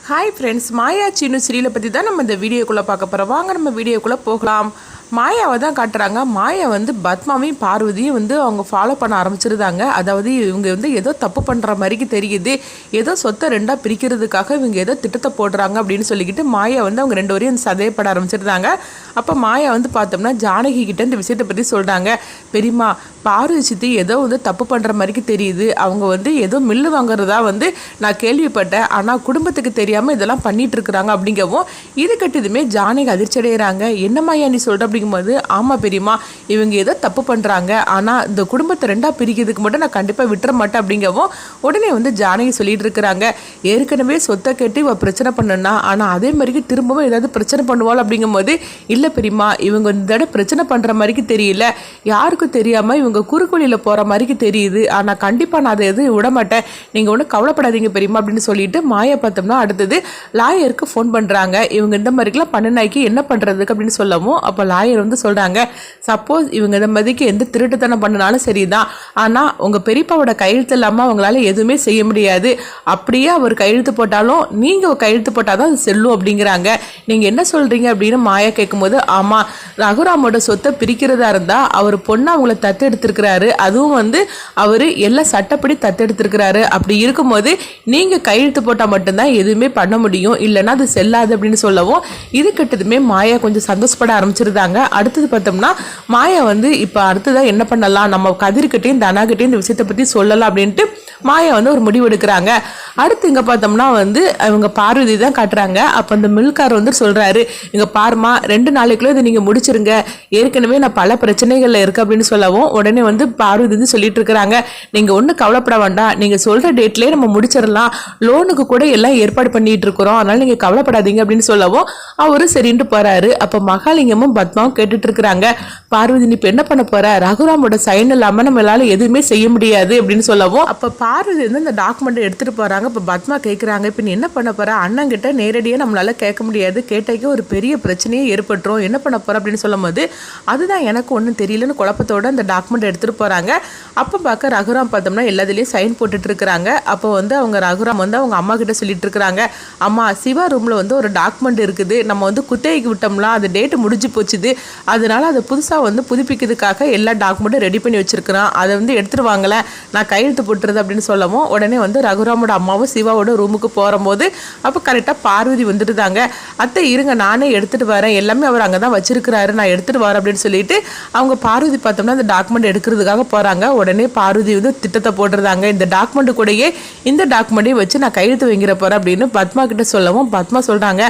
Hi friends, மாயா சீனு சீரியலை பற்றி தான் நம்ம இந்த வீடியோக்குள்ளே பார்க்க போகிறோம். வாங்க நம்ம வீடியோக்குள்ளே போகலாம். மாயாவை தான் காட்டுறாங்க. மாயா வந்து பத்மாவையும் பார்வதியும் வந்து அவங்க ஃபாலோ பண்ண ஆரம்பிச்சிருந்தாங்க. அதாவது இவங்க வந்து ஏதோ தப்பு பண்ணுற மாதிரிக்கு தெரியுது, ஏதோ சொத்தை ரெண்டாக பிரிக்கிறதுக்காக இவங்க ஏதோ திட்டத்தை போடுறாங்க அப்படின்னு சொல்லிக்கிட்டு மாயா வந்து அவங்க ரெண்டு வரையும் சந்தேகப்பட ஆரம்பிச்சிருந்தாங்க. அப்போ மாயா வந்து பார்த்தோம்னா ஜானகி கிட்ட இந்த விஷயத்தை பற்றி சொல்கிறாங்க. பெரியம்மா, பார்வதி சித்தி ஏதோ வந்து தப்பு பண்ணுற மாதிரிக்கு தெரியுது, அவங்க வந்து ஏதோ மில்லு வாங்குறதா வந்து நான் கேள்விப்பட்டேன், ஆனால் குடும்பத்துக்கு தெரியாமல் இதெல்லாம் பண்ணிட்டு இருக்கிறாங்க அப்படிங்கவும் இது கட்டதுமே ஜானகி அதிர்ச்சி அடைகிறாங்க. என்ன மாயா நீ சொல்கிற அப்படிங்கும்போது, ஆமாம் பெரியம்மா, இவங்க ஏதோ தப்பு பண்ணுறாங்க, ஆனால் இந்த குடும்பத்தை ரெண்டாக பிரிக்கிறதுக்கு மட்டும் நான் கண்டிப்பாக விட்டுற மாட்டேன் அப்படிங்கவும் உடனே வந்து ஜானகி சொல்லிட்டு இருக்கிறாங்க. ஏற்கனவே சொத்தை கேட்டு இவ பிரச்சனை பண்ணுனா, ஆனால் அதே மாதிரிக்கு திரும்பவும் ஏதாவது பிரச்சனை பண்ணுவாள் அப்படிங்கும்போது, இல்லை பெரியம்மா, இவங்க இந்த தடவை பிரச்சனை பண்ணுற மாதிரிக்கு தெரியல, யாருக்கும் தெரியாமல் இவங்க குறுக்கொலியில் போகிற மாதிரிக்கு தெரியுது, ஆனால் கண்டிப்பாக நான் அதை எதுவும் விட மாட்டேன், நீங்கள் ஒன்றும் கவலைப்படாதீங்க பெரியம்மா அப்படின்னு சொல்லிட்டு மாயா பார்த்தோம்னா அடுத்தது லாயருக்கு ஃபோன் பண்ணுறாங்க. இவங்க இந்த மாதிரிக்கெல்லாம் பண்ணினாக்கி என்ன பண்ணுறதுக்கு அப்படின்னு சொல்லவும், அப்போ லாயர் வந்து சொல்கிறாங்க, சப்போஸ் இவங்க இந்த மாதிரிக்கு எந்த திருட்டுத்தனம் பண்ணினாலும் சரிதான், ஆனால் உங்கள் பெரியப்பாவோட கையெழுத்து இல்லாமல் அவங்களால எதுவுமே செய்ய முடியாது, அப்படியே அவர் கையெழுத்து போட்டாலும் நீங்கள் கையெழுத்து போட்டால் தான் அது செல்லும் அப்படிங்கிறாங்க. நீங்கள் என்ன சொல்கிறீங்க அப்படின்னு மாயா கேட்கும்போது, ஆமாம், ரகுராமோட சொத்தை பிரிக்கிறதா இருந்தால் அவர் பொண்ணு அவங்கள தத்தெடுத்திருக்கிறாரு, அதுவும் வந்து அவர் எல்லாம் சட்டப்படி தத்தெடுத்திருக்கிறாரு, அப்படி இருக்கும்போது நீங்கள் கையெழுத்து போட்டால் மட்டும்தான் எதுவுமே பண்ண முடியும், இல்லைன்னா அது செல்லாது அப்படின்னு சொல்லவும் இது கிட்டதுமே மாயா கொஞ்சம் சந்தோஷப்பட ஆரம்பிச்சிருந்தாங்க. அடுத்தது பார்த்தோம்னா மாயா வந்து இப்போ அடுத்ததான் என்ன பண்ணலாம், நம்ம கதிர்கிட்டையும் தனாகிட்டையும் இந்த விஷயத்தை பற்றி சொல்லலாம் அப்படின்ட்டு மாயா வந்து ஒரு முடிவு எடுக்கிறாங்க. அடுத்து இங்கே பார்த்தோம்னா வந்து இவங்க பார்வதி தான் காட்டுறாங்க. அப்போ அந்த மில்கார் வந்து சொல்கிறாரு, இங்கே பாருமா, 2 நாளைக்குள்ளே இதை நீங்கள் முடிச்சிருங்க, ஏற்கனவே நான் பல பிரச்சனைகளில் இருக்கு அப்படின்னு சொல்லவும் உடனே வந்து பார்வதி வந்து சொல்லிட்டு இருக்கிறாங்க, நீங்கள் ஒன்றும் கவலைப்பட வேண்டாம், நீங்கள் சொல்கிற டேட்லேயே நம்ம முடிச்சிடலாம், லோனுக்கு கூட எல்லாம் ஏற்பாடு பண்ணிட்டு இருக்கிறோம், அதனால நீங்கள் கவலைப்படாதீங்க அப்படின்னு சொல்லவும் அவரு சரின்ட்டு போறாரு. அப்போ மகாலிங்கமும் பத்மாவும் கேட்டுட்டு இருக்கிறாங்க, பார்வதி நீ இப்போ என்ன பண்ண போற, ரகுராமோட சைன் இல்லாமல் நம்மளால எதுவுமே செய்ய முடியாது அப்படின்னு சொல்லவும் அப்போ பார்வதி வந்து இந்த டாக்குமெண்ட் எடுத்துட்டு போறாங்க. இப்போ பத்மா கேட்குறாங்க, இப்போ நீ என்ன பண்ண போற, அண்ணன் கிட்ட நேரடியாக நம்மளால கேட்க முடியாது, கேட்டாக்கே ஒரு பெரிய பிரச்சனையே ஏற்பட்டுரும், என்ன பண்ண போற அப்படின்னு சொல்லும் போது, அதுதான் எனக்கு ஒன்றும் தெரியலன்னு குழப்பத்தோட அந்த டாக்குமெண்ட் எடுத்துட்டு போறாங்க. அப்போ பார்க்க ரகுராம் பார்த்தோம்னா எல்லாத்துலேயும் சைன் போட்டுட்டு இருக்கிறாங்க. அப்போ வந்து அவங்க ரகுராம் வந்து அவங்க அம்மா கிட்ட சொல்லிட்டு இருக்கிறாங்க, அம்மா, சிவா ரூம்ல வந்து ஒரு டாக்குமெண்ட் இருக்குது, நம்ம வந்து குத்தகைக்கு விட்டோம்னா அது டேட்டு முடிஞ்சு போச்சுது, அதனால அதை புதுசாக வந்து புதுப்பிக்கிறதுக்காக எல்லா டாக்குமெண்ட்டும் ரெடி பண்ணி வச்சிருக்கிறான், அதை வந்து எடுத்துட்டு வாங்கல, நான் கையெழுத்து போட்டுறது அப்படின்னு சொல்லவும் உடனே வந்து ரகுராமோட அம்மாவும் சிவாவோட ரூமுக்கு போகும்போது அப்போ கரெக்டாக பார்வதி வந்துட்டுதாங்க. அத்தை இருங்க, நானே எடுத்துட்டு வரேன், எல்லாமே அவர் அங்கே தான் வச்சிருக்கிறாரு, நான் எடுத்துட்டு வரேன் அப்படின்னு சொல்லிட்டு அவங்க பார்வதி பார்த்தோம்னா அந்த டாக்குமெண்ட் எடுக்கிறதுக்காக போறாங்க. உடனே பார்வதி வந்து திட்டத்தை போட்டுருந்தாங்க, இந்த டாக்குமெண்ட் கூடயே இந்த டாக்குமெண்ட்டையும் வச்சு நான் கையெழுத்து வாங்கிற போறேன் அப்படின்னு பத்மா கிட்ட சொல்லவும் பத்மா சொல்றாங்க,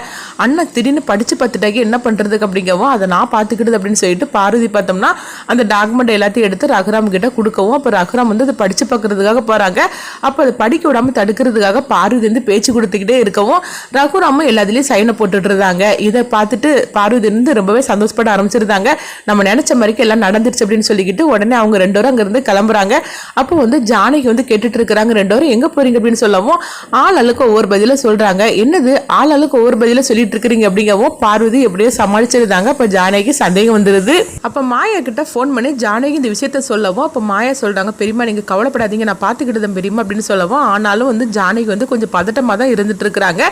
அண்ணன் திடீர்னு படிச்சு பார்த்துட்டாக்கி என்ன பண்றதுக்கு அப்படிங்கவும் அதை நான் பார்த்துக்கிட்டு அப்படின்னு சொல்லிட்டு பார்வதி பார்த்தோம்னா அந்த டாக்குமெண்ட் எல்லாத்தையும் எடுத்து ரகுராம் கிட்ட கொடுக்கவும் அப்போ ரகுராம் வந்து அதை படிச்சு பார்க்கறதுக்காக போறாங்க. அப்போ அதை படிக்க விடாம தடுக்கிறதுக்காக பார்வதி வந்து பேச்சு கொடுத்துக்கிட்டே இருக்கவும் ரகுராமும் எல்லாத்துலேயும் சைனை போட்டுட்டு இருந்தாங்க. இதை பார்த்துட்டு பார்வதி வந்து ரொம்பவே சந்தோஷப்பட ஆரம்பிச்சிருந்தாங்க, நம்ம நினைச்ச மாதிரிக்கு எல்லாம் நடந்துருச்சு அப்படின்னு சொல்லிக்கிட்டு உடனே அவங்க 2 பேரும் அங்கிருந்து கிளம்புறாங்க. அப்போ வந்து ஜானகி வந்து கேட்டுட்டு இருக்கிறாங்க, 2 பேரும் எங்க போறீங்க அப்படின்னு சொல்லவும் ஆள் ஆளுக்கு ஒவ்வொரு பதில சொல்றாங்க. என்னது ஆள் ஆளுக்கு ஒவ்வொரு பதில சொல்லிட்டு இருக்கிறீங்க அப்படிங்கவும் பார்வதி எப்படியோ சமாளிச்சிருந்தாங்க. அப்போ ஜானகி சந்தேகம் வந்துருது. அப்போ மாயா கிட்ட ஃபோன் பண்ணி ஜானகி இந்த விஷயத்த சொல்லவும் அப்போ மாயா சொல்றாங்க, பெரியம்மா நீங்க கவலைப்படாதீங்க, நான் பார்த்துக்கிட்டு பெரியம்மா அப்படின்னு சொல்லவும் ஆனாலும் வந்து ஜானகி வந்து கொஞ்சம் பதட்டமாக தான் இருந்துட்டு இருக்கிறாங்க.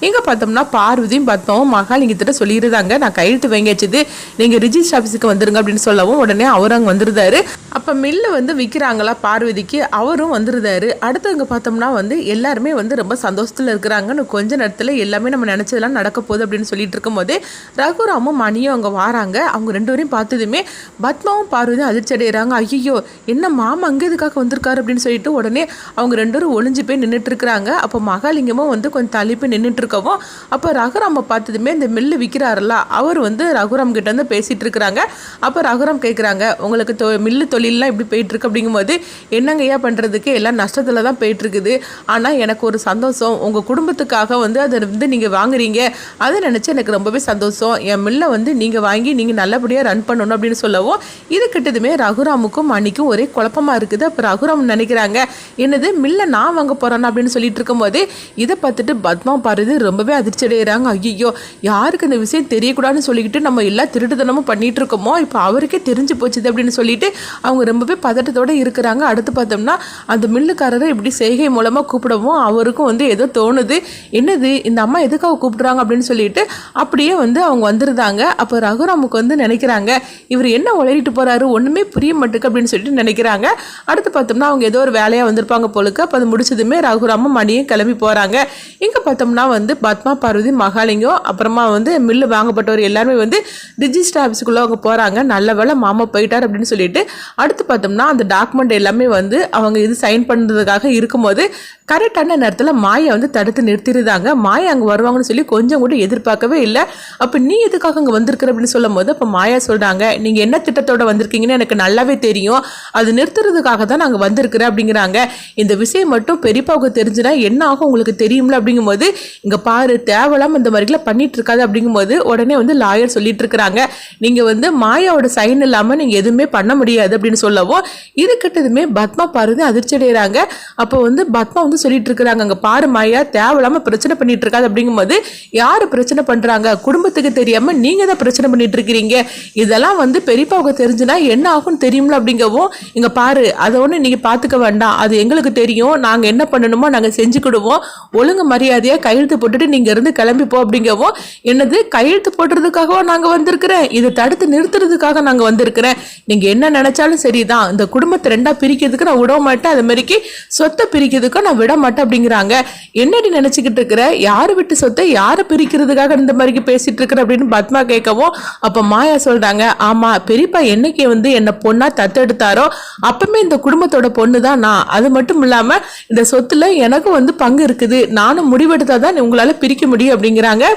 இங்கே பார்த்தோம்னா பார்வதியும் பத்மாவும் மகாலிங்கத்திட்ட சொல்லியிருந்தாங்க, நான் கையெழுத்து வாங்கியாச்சுது, நீங்கள் ரிஜிஸ்டர் ஆஃபீஸுக்கு வந்துருங்க அப்படின்னு சொல்லவும் உடனே அவர் அங்கே வந்துருந்தாரு. அப்போ மில்லு வந்து விற்கிறாங்களா பார்வதிக்கு, அவரும் வந்துருந்தாரு. அடுத்தவங்க பார்த்தோம்னா வந்து எல்லாருமே வந்து ரொம்ப சந்தோஷத்தில் இருக்கிறாங்கன்னு கொஞ்ச நேரத்தில் எல்லாமே நம்ம நினச்சதெல்லாம் நடக்க போகுது அப்படின்னு சொல்லிட்டு இருக்கும் போதே ரகுராமும் மணியும் அங்கே வராங்க. அவங்க 2 பேரையும் பார்த்ததுமே பத்மாவும் பார்வதியும் அதிர்ச்சி அடைகிறாங்க, ஐயோ என்ன மாமா அங்கே எதுக்காக வந்திருக்காரு அப்படின்னு சொல்லிட்டு உடனே அவங்க 2 பேரும் ஒளிஞ்சு போய் நின்றுட்டு இருக்கிறாங்க. அப்போ மகாலிங்கமும் வந்து கொஞ்சம் தள்ளி போய் நின்றுட்டு இருக்கவும் அப்போ ரகுராமை பார்த்ததுமே இந்த மில்லு விற்கிறாருல்ல அவர் வந்து ரகுராம் கிட்ட வந்து பேசிட்டு இருக்கிறாங்க. அப்போ ரகுராம் கேட்குறாங்க, உங்களுக்கு மில்லு தொழிலெலாம் இப்படி போயிட்டு இருக்கு அப்படிங்கும்போது என்னங்கய்யா பண்ணுறதுக்கு எல்லாம் நஷ்டத்தில் தான் போயிட்டு இருக்குது, ஆனால் எனக்கு ஒரு சந்தோஷம், உங்கள் குடும்பத்துக்காக வந்து அதை வந்து நீங்கள் வாங்குறீங்க, அதை நினச்சி எனக்கு ரொம்பவே சந்தோஷம், என் மில்லை வந்து நீங்கள் வாங்கி நீங்கள் நல்லபடியாக ரன் பண்ணணும் அப்படின்னு சொல்லவும் இது கிட்டதுமே ரகுராமுக்கும் மணிக்கும் ஒரே குழப்பமாக இருக்குது. அப்போ ரகுராம் நினைக்கிறாங்க, என்னது மில்லை நான் வாங்க போகிறேன் அப்படின்னு சொல்லிட்டு இருக்கும்போது இதை பார்த்துட்டு பத்மா பார்வதி ரொம்பவே அதிர்ச்சி அடைகிறாங்க, ஐயோ யாருக்கு இந்த விஷயம் தெரியக்கூடாதுன்னு சொல்லிக்கிட்டு நம்ம எல்லா திருட்டுத்தனமும் பண்ணிட்டு இருக்கோமோ, இப்போ அவருக்கே தெரிஞ்சு போச்சுது அப்படின்னு சொல்லிட்டு அவங்க ரொம்பவே பதட்டத்தோடு இருக்கிறாங்க. அடுத்து பார்த்தோம்னா அந்த மில்லுக்காரரை இப்படி செய்கை மூலமாக கூப்பிடவும் அவருக்கும் வந்து ஏதோ தோணுது, என்னது இந்த அம்மா எதுக்காக கூப்பிடுறாங்க அப்படின்னு சொல்லிட்டு அப்படியே வந்து அவங்க வந்துருந்தாங்க. அப்போ ரகுராமுக்கு வந்து நினைக்கிறாங்க, இவர் என்ன உளறிட்டு போகிறாரு, ஒன்றுமே புரிய மாட்டுக்கு அப்படின்னு சொல்லிட்டு நினைக்கிறாங்க. அடுத்து பார்த்தோம்னா அவங்க ஏதோ ஒரு வேலையாக வந்திருப்பாங்க போலுக்கு. அப்போ அது முடிச்சதுமே ரகுராமும் மணியும் கிளம்பி போகிறாங்க. இங்கே பார்த்தோம்னா வந்து பத்மா, பார்வதி, மகாலிங்கம் அப்புறமா வந்து மில்லு வாங்கப்பட்டவர் எல்லாருமே வந்து ரிஜிஸ்டர் ஆஃபீஸுக்குள்ளே அவங்க போகிறாங்க. நல்ல வேளை மாமா போயிட்டார் அப்படின்னு சொல்லிட்டு அடுத்து பார்த்தோம்னா அந்த டாக்குமெண்ட் எல்லாமே வந்து அவங்க இது சைன் பண்ணுறதுக்காக இருக்கும்போது கரெக்டான நேரத்தில் மாயா வந்து தடுத்து நிறுத்திடுறாங்க. மாயா அங்கே வருவாங்கன்னு சொல்லி கொஞ்சம் கூட எதிர்பார்க்கவே இல்லை. அப்போ நீ எதுக்காக அங்கே வந்திருக்கிற அப்படின்னு சொல்லும் போது அப்போ மாயா சொல்கிறாங்க, நீங்கள் என்ன திட்டத்தோடு வந்திருக்கீங்கன்னு எனக்கு நல்லாவே தெரியும், அது நிறுத்துறதுக்காக தான் நாங்கள் வந்திருக்கிறேன் அப்படிங்கிறாங்க. இந்த விஷயம் மட்டும் பெரியப்பாவுக்கு தெரிஞ்சுனா என்ன ஆகும் உங்களுக்கு தெரியும்ல அப்படிங்கும்போது, இங்கே பாரு தேவலாம் இந்த மாதிரிலாம் பண்ணிட்டு இருக்காது அப்படிங்கும்போது உடனே வந்து லாயர் சொல்லிட்டு இருக்கிறாங்க, நீங்கள் வந்து மாயாவோட சைன் இல்லாமல் நீங்கள் எதுவுமே பண்ண முடியாது அப்படின்னு சொல்லவும் இது கிட்டதுமே பத்மா பார்வதி அதிர்ச்சி அடைகிறாங்க. அப்போ வந்து பத்மா வந்து சொல்லிட்டு இருக்கிறாங்க, அங்கே பாரு மாயா தேவையில்லாம பிரச்சனை பண்ணிட்டு இருக்காது அப்படிங்கும்போது, யாரு பிரச்சனை பண்றாங்க, குடும்பத்துக்கு தெரியாம நீங்க தான் பிரச்சனை பண்ணிட்டு இருக்கிறீங்க, இதெல்லாம் வந்து பெரியப்பாவுக்கு தெரிஞ்சுனா என்ன ஆகும்னு தெரியும்ல அப்படிங்கவும், இங்க பாரு அதை ஒன்று நீங்க பாத்துக்க வேண்டாம், அது எங்களுக்கு தெரியும், நாங்க என்ன பண்ணணுமோ நாங்க செஞ்சுக்கிடுவோம், ஒழுங்கு மரியாதையா கையெழுத்து போட்டுட்டு நீங்க இருந்து கிளம்பி போ அப்படிங்கவும், என்னது கையெழுத்து போடுறதுக்காகவா நாங்க வந்திருக்கிறேன், இதை தடுத்து நிறுத்துறதுக்காக நாங்க வந்திருக்கிறேன், நீங்க என்ன நினைச்சாலும் சரிதான், இந்த குடும்பத்தை ரெண்டா பிரிக்கிறதுக்கு நான் விட மாட்டேன், அது மாதிரிக்கு சொத்தை பிரிக்கிறதுக்கும் நான் விட மாட்டேன் அப்படிங்கிறாங்க. என்னடி நினைச்சுக்கிட்டு இருக்கிற, யாரு விட்டு சொத்தை யாரை பிரிக்கிறதுக்காக இந்த மாதிரி பேசிட்டு இருக்கிற அப்படின்னு பத்மா கேட்கவும் அப்ப மாயா சொல்றாங்க, ஆமா பெரியப்பா என்னைக்கு வந்து என்ன பொண்ணா தத்தெடுத்தாரோ அப்பவுமே இந்த குடும்பத்தோட பொண்ணு தான் நான், அது மட்டும் இல்லாம இந்த சொத்துல எனக்கு வந்து பங்கு இருக்குது, நானும் முடிவெடுத்தாதான் உங்களால பிரிக்க முடியும் அப்படிங்கிறாங்க.